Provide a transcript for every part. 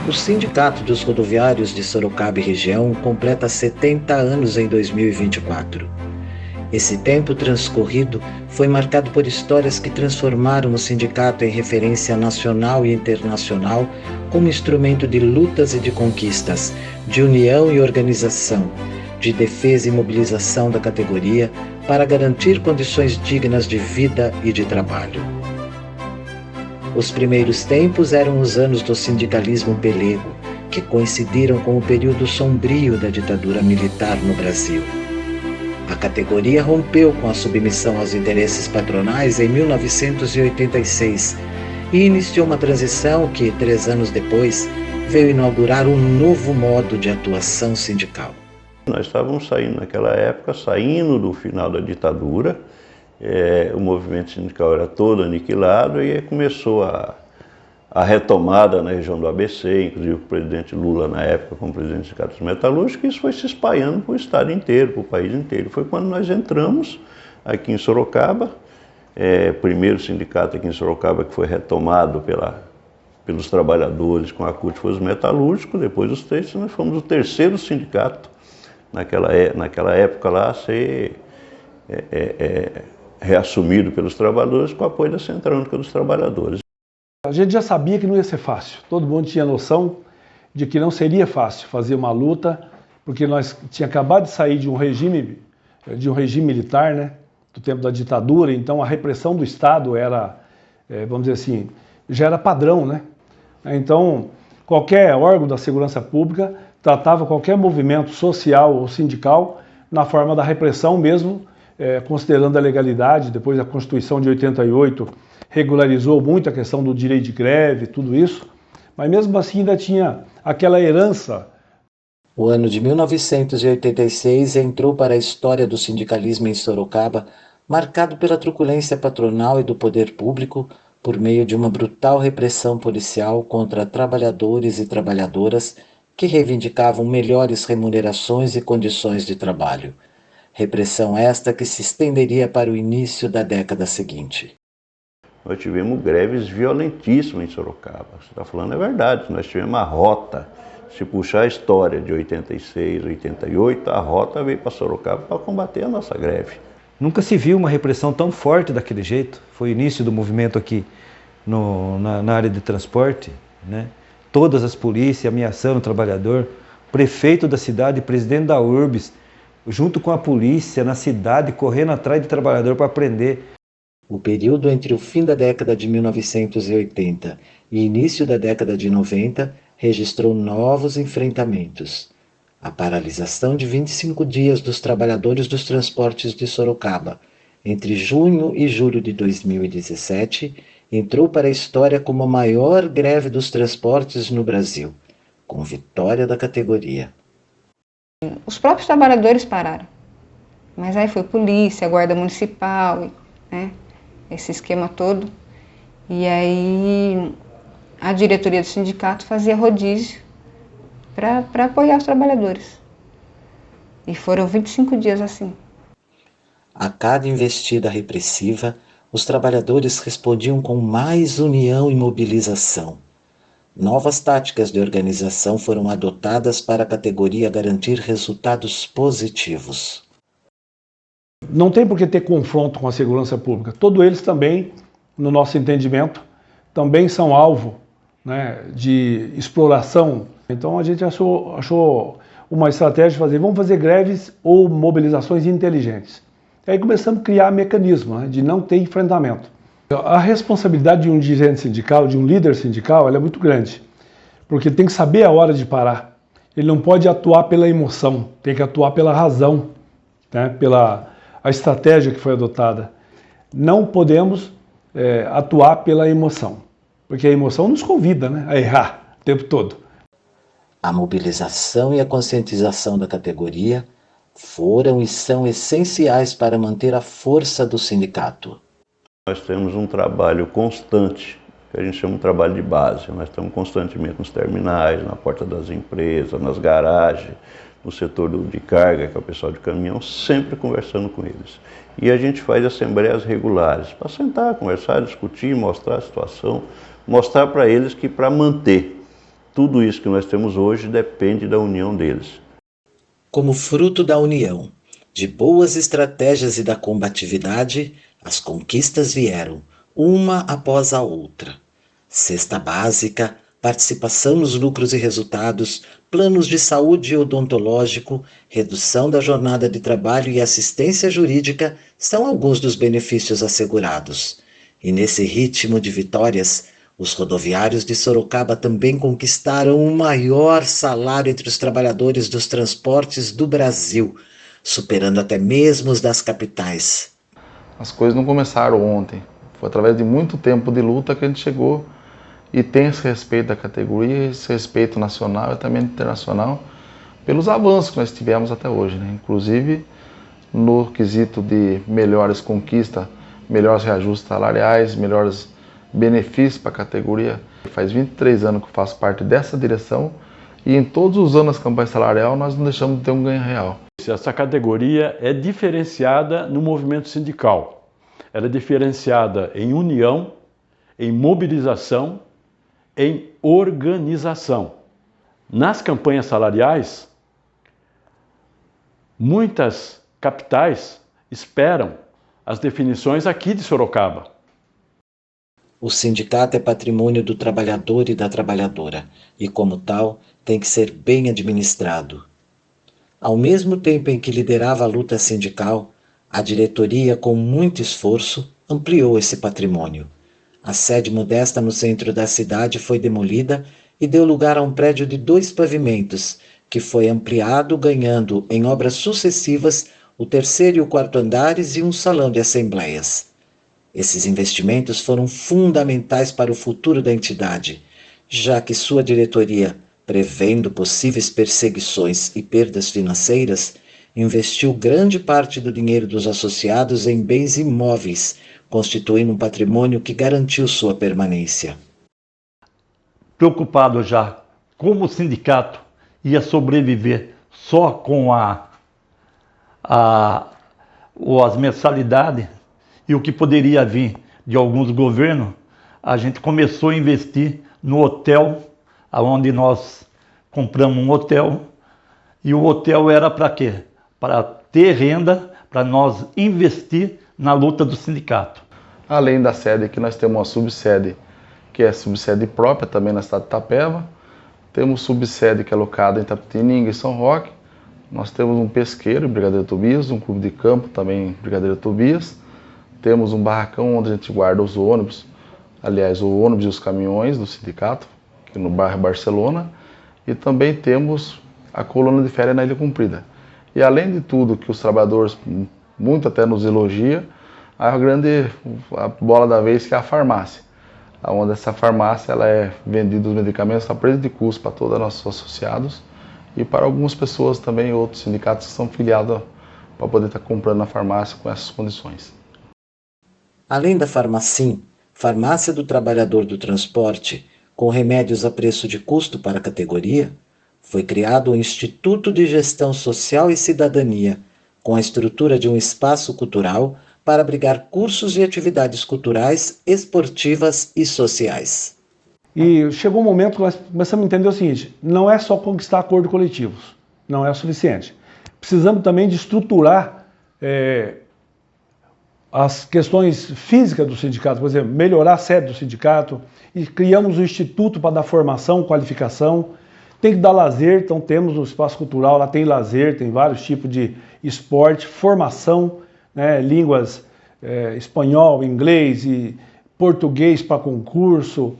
O Sindicato dos Rodoviários de Sorocaba e região completa 70 anos em 2024. Esse tempo transcorrido foi marcado por histórias que transformaram o sindicato em referência nacional e internacional como instrumento de lutas e de conquistas, de união e organização, de defesa e mobilização da categoria para garantir condições dignas de vida e de trabalho. Os primeiros tempos eram os anos do sindicalismo pelego, que coincidiram com o período sombrio da ditadura militar no Brasil. A categoria rompeu com a submissão aos interesses patronais em 1986 e iniciou uma transição que, 3 anos depois, veio inaugurar um novo modo de atuação sindical. Nós estávamos saindo naquela época, saindo do final da ditadura, o movimento sindical era todo aniquilado e começou a retomada na região do ABC, inclusive o presidente Lula na época como presidente do Sindicato dos Metalúrgicos, e isso foi se espalhando para o estado inteiro, para o país inteiro. Foi quando nós entramos aqui em Sorocaba, primeiro sindicato aqui em Sorocaba que foi retomado pelos trabalhadores com a CUT foi os metalúrgicos, depois os três, nós fomos o terceiro sindicato naquela época lá a ser reassumido pelos trabalhadores com o apoio da Central Única dos Trabalhadores. A gente já sabia que não ia ser fácil, todo mundo tinha noção de que não seria fácil fazer uma luta, porque nós tínhamos acabado de sair de um regime militar, né, do tempo da ditadura, então a repressão do Estado era, vamos dizer assim, já era padrão, né? Então, qualquer órgão da segurança pública tratava qualquer movimento social ou sindical na forma da repressão mesmo, considerando a legalidade. Depois da Constituição de 88 regularizou muito a questão do direito de greve, tudo isso, mas mesmo assim ainda tinha aquela herança. O ano de 1986 entrou para a história do sindicalismo em Sorocaba, marcado pela truculência patronal e do poder público, por meio de uma brutal repressão policial contra trabalhadores e trabalhadoras que reivindicavam melhores remunerações e condições de trabalho. Repressão esta que se estenderia para o início da década seguinte. Nós tivemos greves violentíssimas em Sorocaba. Você está falando é verdade, nós tivemos a rota. Se puxar a história de 86, 88, a rota veio para Sorocaba para combater a nossa greve. Nunca se viu uma repressão tão forte daquele jeito. Foi o início do movimento aqui na área de transporte, né? Todas as polícias ameaçando o trabalhador, o prefeito da cidade, presidente da URBS, junto com a polícia na cidade, correndo atrás de trabalhador para prender. O período entre o fim da década de 1980 e início da década de 90 registrou novos enfrentamentos. A paralisação de 25 dias dos trabalhadores dos transportes de Sorocaba, entre junho e julho de 2017, entrou para a história como a maior greve dos transportes no Brasil, com vitória da categoria. Os próprios trabalhadores pararam, mas aí foi polícia, guarda municipal, né, esse esquema todo, e aí a diretoria do sindicato fazia rodízio para apoiar os trabalhadores, e foram 25 dias assim. A cada investida repressiva, os trabalhadores respondiam com mais união e mobilização. Novas táticas de organização foram adotadas para a categoria garantir resultados positivos. Não tem por que ter confronto com a segurança pública. Todos eles também, no nosso entendimento, também são alvo, né, de exploração. Então a gente achou uma estratégia de vamos fazer greves ou mobilizações inteligentes. E aí começamos a criar mecanismos, né, de não ter enfrentamento. A responsabilidade de um dirigente sindical, de um líder sindical, ela é muito grande, porque tem que saber a hora de parar. Ele não pode atuar pela emoção, tem que atuar pela razão, né, pela a estratégia que foi adotada. Não podemos atuar pela emoção, porque a emoção nos convida, né, a errar o tempo todo. A mobilização e a conscientização da categoria foram e são essenciais para manter a força do sindicato. Nós temos um trabalho constante, que a gente chama de trabalho de base. Nós estamos constantemente nos terminais, na porta das empresas, nas garagens, no setor de carga, que é o pessoal de caminhão, sempre conversando com eles. E a gente faz assembleias regulares, para sentar, conversar, discutir, mostrar a situação, mostrar para eles que para manter tudo isso que nós temos hoje depende da união deles. Como fruto da união, de boas estratégias e da combatividade, as conquistas vieram, uma após a outra. Cesta básica, participação nos lucros e resultados, planos de saúde e odontológico, redução da jornada de trabalho e assistência jurídica são alguns dos benefícios assegurados. E nesse ritmo de vitórias, os rodoviários de Sorocaba também conquistaram o maior salário entre os trabalhadores dos transportes do Brasil, superando até mesmo os das capitais. As coisas não começaram ontem, foi através de muito tempo de luta que a gente chegou e tem esse respeito da categoria, esse respeito nacional e também internacional pelos avanços que nós tivemos até hoje, né? Inclusive no quesito de melhores conquistas, melhores reajustes salariais, melhores benefícios para a categoria. Faz 23 anos que eu faço parte dessa direção e em todos os anos da campanha salarial nós não deixamos de ter um ganho real. Essa categoria é diferenciada no movimento sindical. Ela é diferenciada em união, em mobilização, em organização. Nas campanhas salariais, muitas capitais esperam as definições aqui de Sorocaba. O sindicato é patrimônio do trabalhador e da trabalhadora, e como tal, tem que ser bem administrado. Ao mesmo tempo em que liderava a luta sindical, a diretoria, com muito esforço, ampliou esse patrimônio. A sede modesta no centro da cidade foi demolida e deu lugar a um prédio de 2 pavimentos, que foi ampliado, ganhando, em obras sucessivas, o 3º e o 4º andares e um salão de assembleias. Esses investimentos foram fundamentais para o futuro da entidade, já que sua diretoria, prevendo possíveis perseguições e perdas financeiras, investiu grande parte do dinheiro dos associados em bens imóveis, constituindo um patrimônio que garantiu sua permanência. Preocupado já como o sindicato ia sobreviver só com as mensalidades e o que poderia vir de alguns governos, a gente começou a investir no hotel, onde nós compramos um hotel, e o hotel era para quê? Para ter renda, para nós investir na luta do sindicato. Além da sede aqui, nós temos uma subsede, que é subsede própria também na cidade de Itapeva. Temos subsede que é alocada em Itapetininga e São Roque. Nós temos um pesqueiro, Brigadeiro Tobias, um clube de campo também, Brigadeiro Tobias. Temos um barracão onde a gente guarda os ônibus, aliás, o ônibus e os caminhões do sindicato, aqui no bairro Barcelona. E também temos a colônia de férias na Ilha Comprida. E além de tudo que os trabalhadores muito até nos elogiam, a bola da vez que é a farmácia, onde essa farmácia ela é vendida os medicamentos a preço de custo para todos os nossos associados e para algumas pessoas também, outros sindicatos que são filiados para poder estar comprando na farmácia com essas condições. Além da Farmacim, Farmácia do Trabalhador do Transporte, com remédios a preço de custo para a categoria, foi criado o Instituto de Gestão Social e Cidadania, com a estrutura de um espaço cultural para abrigar cursos e atividades culturais, esportivas e sociais. E chegou um momento que nós começamos a entender o seguinte: não é só conquistar acordos coletivos, não é o suficiente. Precisamos também de estruturar as questões físicas do sindicato, por exemplo, melhorar a sede do sindicato, e criamos um instituto para dar formação, qualificação. Tem que dar lazer, então temos no espaço cultural, lá tem lazer, tem vários tipos de esporte, formação, né, línguas espanhol, inglês e português para concurso,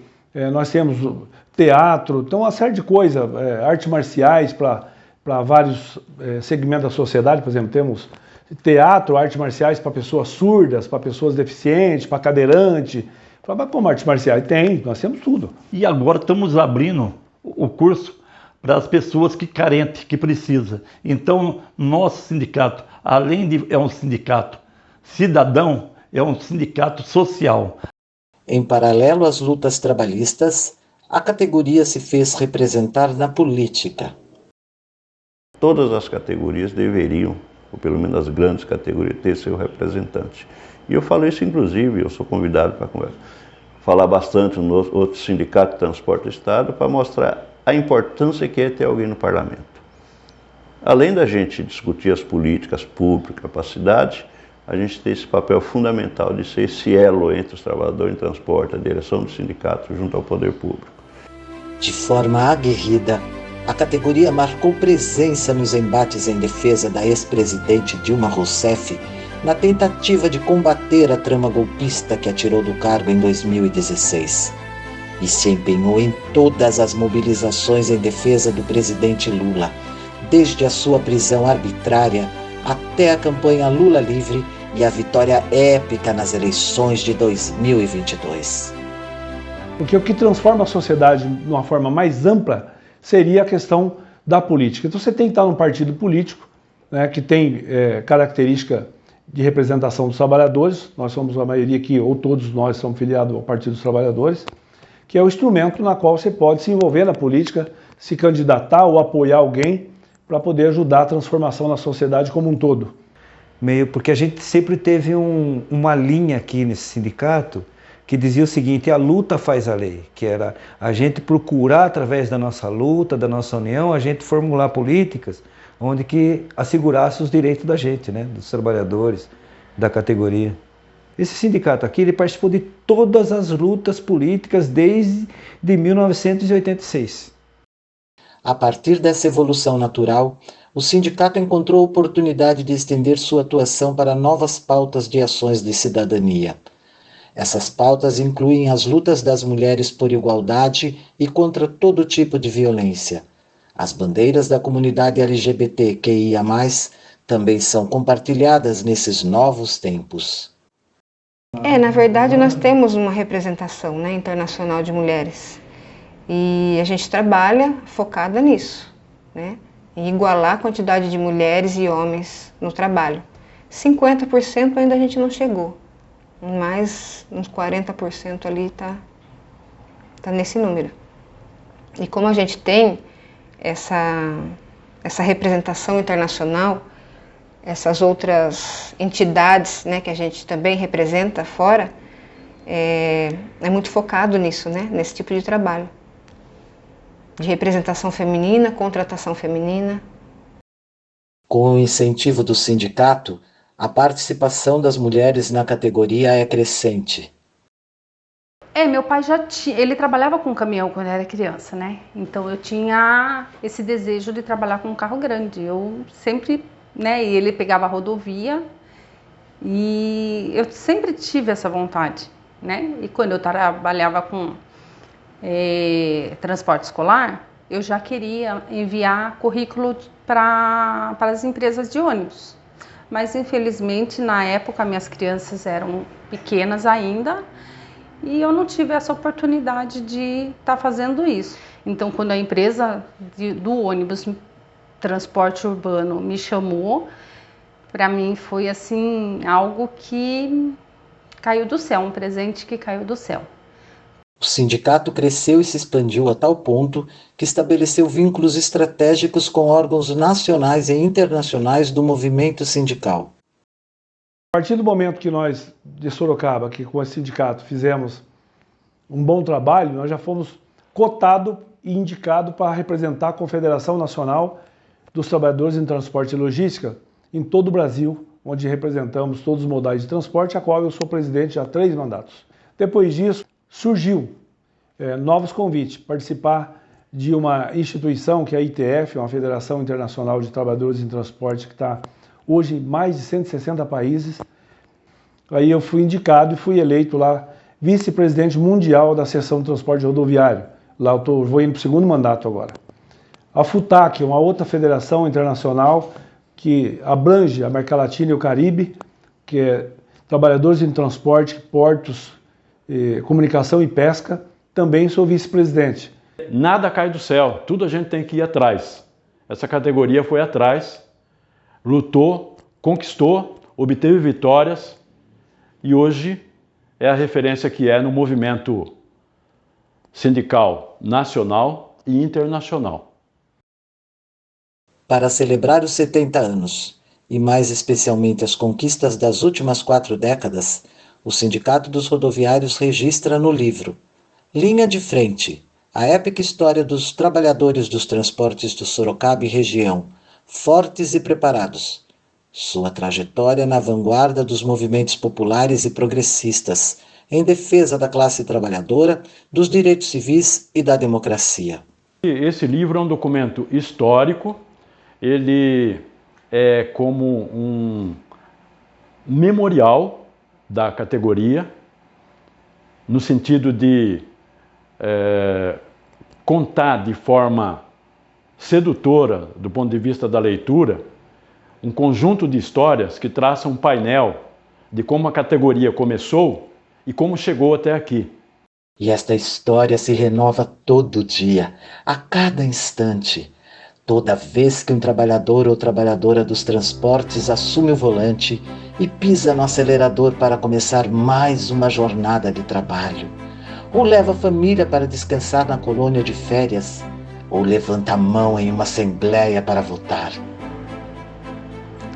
nós temos teatro, então uma série de coisas, artes marciais para vários segmentos da sociedade, por exemplo, temos teatro, artes marciais para pessoas surdas, para pessoas deficientes, para cadeirante. Mas como artes marciais? Tem, nós temos tudo. E agora estamos abrindo o curso para as pessoas que carentes, que precisam. Então, nosso sindicato, além de é um sindicato cidadão, é um sindicato social. Em paralelo às lutas trabalhistas, a categoria se fez representar na política. Todas as categorias deveriam, ou pelo menos as grandes categorias, ter seu representante. E eu falo isso, inclusive, eu sou convidado para falar bastante no outro sindicato de transporte do Estado para mostrar a importância que é ter alguém no parlamento. Além da gente discutir as políticas públicas para a cidade, a gente tem esse papel fundamental de ser esse elo entre os trabalhadores em transporte, a direção do sindicato junto ao poder público. De forma aguerrida, a categoria marcou presença nos embates em defesa da ex-presidente Dilma Rousseff na tentativa de combater a trama golpista que a tirou do cargo em 2016. E se empenhou em todas as mobilizações em defesa do presidente Lula, desde a sua prisão arbitrária até a campanha Lula Livre e a vitória épica nas eleições de 2022. Porque o que transforma a sociedade de uma forma mais ampla seria a questão da política. Então você tem que estar num partido político, né, que tem característica de representação dos trabalhadores. Nós somos a maioria aqui, ou todos nós somos filiados ao Partido dos Trabalhadores, que é o instrumento na qual você pode se envolver na política, se candidatar ou apoiar alguém para poder ajudar a transformação na sociedade como um todo. Porque a gente sempre teve uma linha aqui nesse sindicato que dizia o seguinte: a luta faz a lei, que era a gente procurar, através da nossa luta, da nossa união, a gente formular políticas onde que assegurasse os direitos da gente, né, dos trabalhadores, da categoria. Esse sindicato aqui, ele participou de todas as lutas políticas desde 1986. A partir dessa evolução natural, o sindicato encontrou oportunidade de estender sua atuação para novas pautas de ações de cidadania. Essas pautas incluem as lutas das mulheres por igualdade e contra todo tipo de violência. As bandeiras da comunidade LGBTQIA+, também são compartilhadas nesses novos tempos. Na verdade, nós temos uma representação, né, internacional de mulheres. E a gente trabalha focada nisso, né, em igualar a quantidade de mulheres e homens no trabalho. 50% ainda a gente não chegou, mas uns 40% ali tá nesse número. E como a gente tem essa representação internacional, essas outras entidades, né, que a gente também representa fora, é muito focado nisso, né, nesse tipo de trabalho. De representação feminina, contratação feminina. Com o incentivo do sindicato, a participação das mulheres na categoria é crescente. Meu pai ele trabalhava com caminhão quando eu era criança, né? Então eu tinha esse desejo de trabalhar com um carro grande. Eu sempre, né? E ele pegava a rodovia e eu sempre tive essa vontade, né? E quando eu trabalhava com transporte escolar, eu já queria enviar currículo para as empresas de ônibus. Mas infelizmente na época minhas crianças eram pequenas ainda e eu não tive essa oportunidade de estar fazendo isso. Então quando a empresa do ônibus transporte urbano me chamou, para mim foi assim algo que caiu do céu, um presente que caiu do céu. O sindicato cresceu e se expandiu a tal ponto que estabeleceu vínculos estratégicos com órgãos nacionais e internacionais do movimento sindical. A partir do momento que nós, de Sorocaba, que com esse sindicato fizemos um bom trabalho, nós já fomos cotados e indicados para representar a Confederação Nacional dos Trabalhadores em Transporte e Logística em todo o Brasil, onde representamos todos os modais de transporte, a qual eu sou presidente há 3 mandatos. Depois disso, surgiu novos convites, participar de uma instituição que é a ITF, uma Federação Internacional de Trabalhadores em Transporte, que está hoje em mais de 160 países. Aí eu fui indicado e fui eleito lá vice-presidente mundial da seção de transporte rodoviário. Lá eu vou indo para o 2º mandato agora. A FUTAC, uma outra federação internacional que abrange a América Latina e o Caribe, que é trabalhadores em transporte, portos, comunicação e pesca, também sou vice-presidente. Nada cai do céu, tudo a gente tem que ir atrás. Essa categoria foi atrás, lutou, conquistou, obteve vitórias e hoje é a referência que é no movimento sindical nacional e internacional. Para celebrar os 70 anos, e mais especialmente as conquistas das últimas 4 décadas, o Sindicato dos Rodoviários registra no livro Linha de Frente, A épica história dos trabalhadores dos transportes do Sorocaba e região, fortes e preparados. Sua trajetória na vanguarda dos movimentos populares e progressistas, em defesa da classe trabalhadora, dos direitos civis e da democracia. Esse livro é um documento histórico, ele é como um memorial da categoria, no sentido de contar de forma sedutora, do ponto de vista da leitura, um conjunto de histórias que traçam um painel de como a categoria começou e como chegou até aqui. E esta história se renova todo dia, a cada instante. Toda vez que um trabalhador ou trabalhadora dos transportes assume o volante e pisa no acelerador para começar mais uma jornada de trabalho, ou leva a família para descansar na colônia de férias, ou levanta a mão em uma assembleia para votar.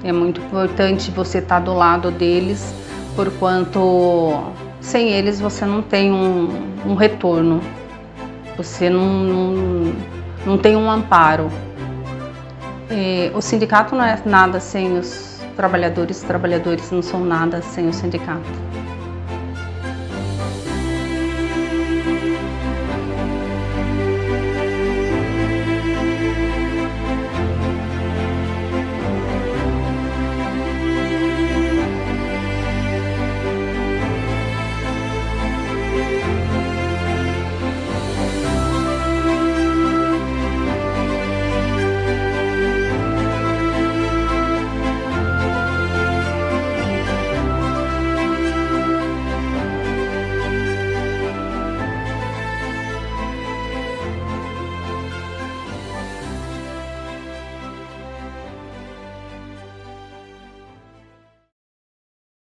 É muito importante você estar do lado deles, porquanto sem eles você não tem um retorno, você não tem um amparo. O sindicato não é nada sem os trabalhadores não são nada sem o sindicato.